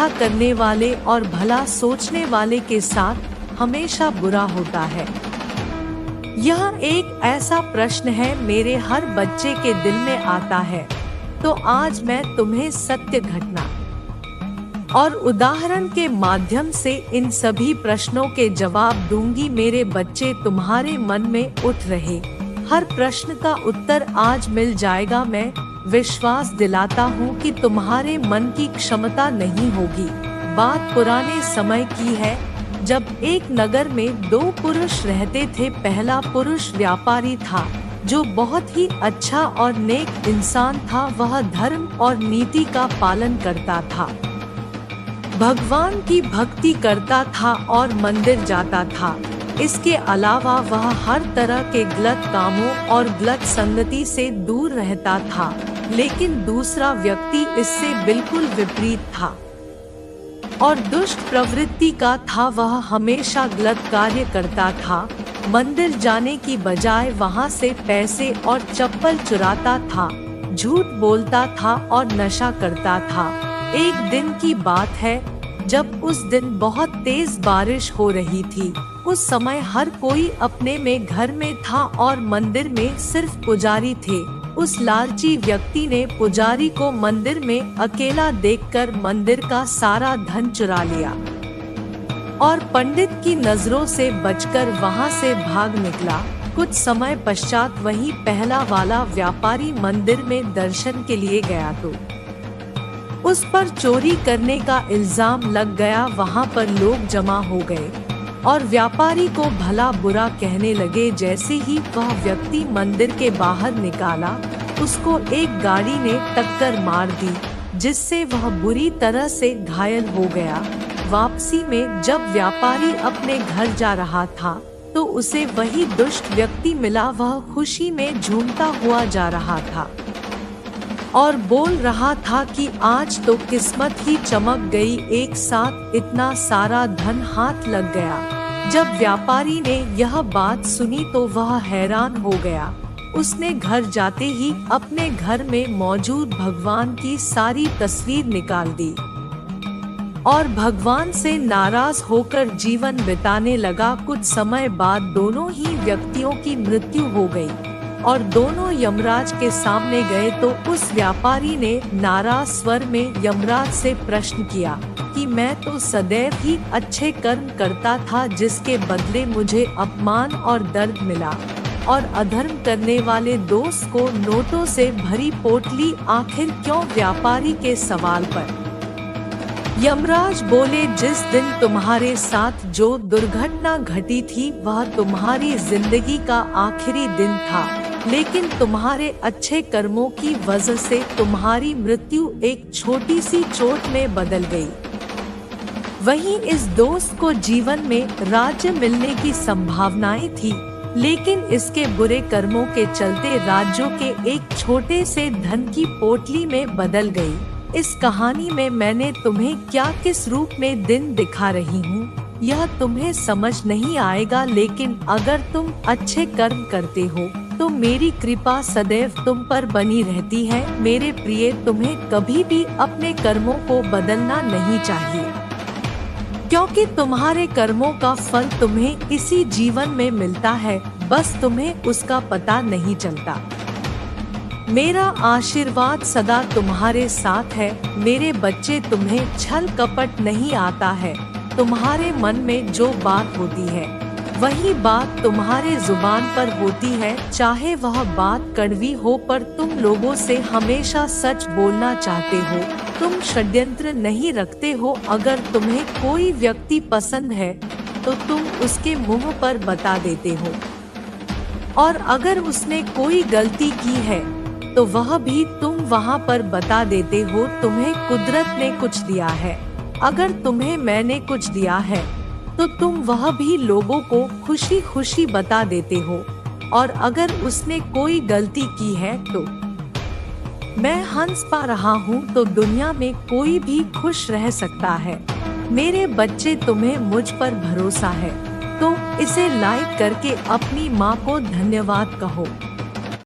अच्छा करने वाले और भला सोचने वाले के साथ हमेशा बुरा होता है? यह एक ऐसा प्रश्न है मेरे हर बच्चे के दिल में आता है। तो आज मैं तुम्हें सत्य घटना और उदाहरण के माध्यम से इन सभी प्रश्नों के जवाब दूंगी। मेरे बच्चे, तुम्हारे मन में उठ रहे हर प्रश्न का उत्तर आज मिल जाएगा। मैं विश्वास दिलाता हूँ कि तुम्हारे मन की क्षमता नहीं होगी। बात पुराने समय की है, जब एक नगर में दो पुरुष रहते थे। पहला पुरुष व्यापारी था जो बहुत ही अच्छा और नेक इंसान था। वह धर्म और नीति का पालन करता था, भगवान की भक्ति करता था और मंदिर जाता था। इसके अलावा वह हर तरह के गलत कामों और गलत संगति से दूर रहता था। लेकिन दूसरा व्यक्ति इससे बिल्कुल विपरीत था और दुष्ट प्रवृत्ति का था। वह हमेशा गलत कार्य करता था। मंदिर जाने की बजाय वहां से पैसे और चप्पल चुराता था, झूठ बोलता था और नशा करता था। एक दिन की बात है, जब उस दिन बहुत तेज बारिश हो रही थी। उस समय हर कोई अपने में घर में था और मंदिर में सिर्फ पुजारी थे। उस लालची व्यक्ति ने पुजारी को मंदिर में अकेला देखकर मंदिर का सारा धन चुरा लिया और पंडित की नजरों से बचकर वहां से भाग निकला। कुछ समय पश्चात वही पहला वाला व्यापारी मंदिर में दर्शन के लिए गया तो उस पर चोरी करने का इल्जाम लग गया। वहां पर लोग जमा हो गए और व्यापारी को भला बुरा कहने लगे। जैसे ही वह व्यक्ति मंदिर के बाहर निकाला, उसको एक गाड़ी ने टक्कर मार दी, जिससे वह बुरी तरह से घायल हो गया। वापसी में जब व्यापारी अपने घर जा रहा था तो उसे वही दुष्ट व्यक्ति मिला। वह खुशी में झूमता हुआ जा रहा था और बोल रहा था कि आज तो किस्मत ही चमक गई, एक साथ इतना सारा धन हाथ लग गया। जब व्यापारी ने यह बात सुनी तो वह हैरान हो गया। उसने घर जाते ही अपने घर में मौजूद भगवान की सारी तस्वीर निकाल दी और भगवान से नाराज होकर जीवन बिताने लगा। कुछ समय बाद दोनों ही व्यक्तियों की मृत्यु हो गई और दोनों यमराज के सामने गए तो उस व्यापारी ने नाराज स्वर में यमराज से प्रश्न किया कि मैं तो सदैव ही अच्छे कर्म करता था, जिसके बदले मुझे अपमान और दर्द मिला, और अधर्म करने वाले दोस्त को नोटों से भरी पोटली आखिर क्यों? व्यापारी के सवाल पर यमराज बोले, जिस दिन तुम्हारे साथ जो दुर्घटना घटी थी वह तुम्हारी जिंदगी का आखिरी दिन था, लेकिन तुम्हारे अच्छे कर्मों की वजह से तुम्हारी मृत्यु एक छोटी सी चोट में बदल गई। वहीं इस दोस्त को जीवन में राज्य मिलने की संभावनाएं थी, लेकिन इसके बुरे कर्मों के चलते राज्यों के एक छोटे से धन की पोटली में बदल गई। इस कहानी में मैंने तुम्हें क्या किस रूप में दिन दिखा रही हूँ, यह तुम्हें समझ नहीं आएगा, लेकिन अगर तुम अच्छे कर्म करते हो तो मेरी कृपा सदैव तुम पर बनी रहती है। मेरे प्रिय, तुम्हें कभी भी अपने कर्मों को बदलना नहीं चाहिए, क्योंकि तुम्हारे कर्मों का फल तुम्हें इसी जीवन में मिलता है, बस तुम्हें उसका पता नहीं चलता। मेरा आशीर्वाद सदा तुम्हारे साथ है। मेरे बच्चे, तुम्हें छल कपट नहीं आता है। तुम्हारे मन में जो बात होती है वही बात तुम्हारे जुबान पर होती है, चाहे वह बात कड़वी हो, पर तुम लोगों से हमेशा सच बोलना चाहते हो। तुम षड्यंत्र नहीं रखते हो। अगर तुम्हें कोई व्यक्ति पसंद है तो तुम उसके मुंह पर बता देते हो, और अगर उसने कोई गलती की है तो वह भी तुम वहां पर बता देते हो। तुम्हें कुदरत ने कुछ दिया है, अगर तुम्हें मैंने कुछ दिया है तो तुम वह भी लोगों को खुशी खुशी बता देते हो, और अगर उसने कोई गलती की है तो मैं हंस पा रहा हूँ तो दुनिया में कोई भी खुश रह सकता है। मेरे बच्चे, तुम्हें मुझ पर भरोसा है तो इसे लाइक करके अपनी माँ को धन्यवाद कहो।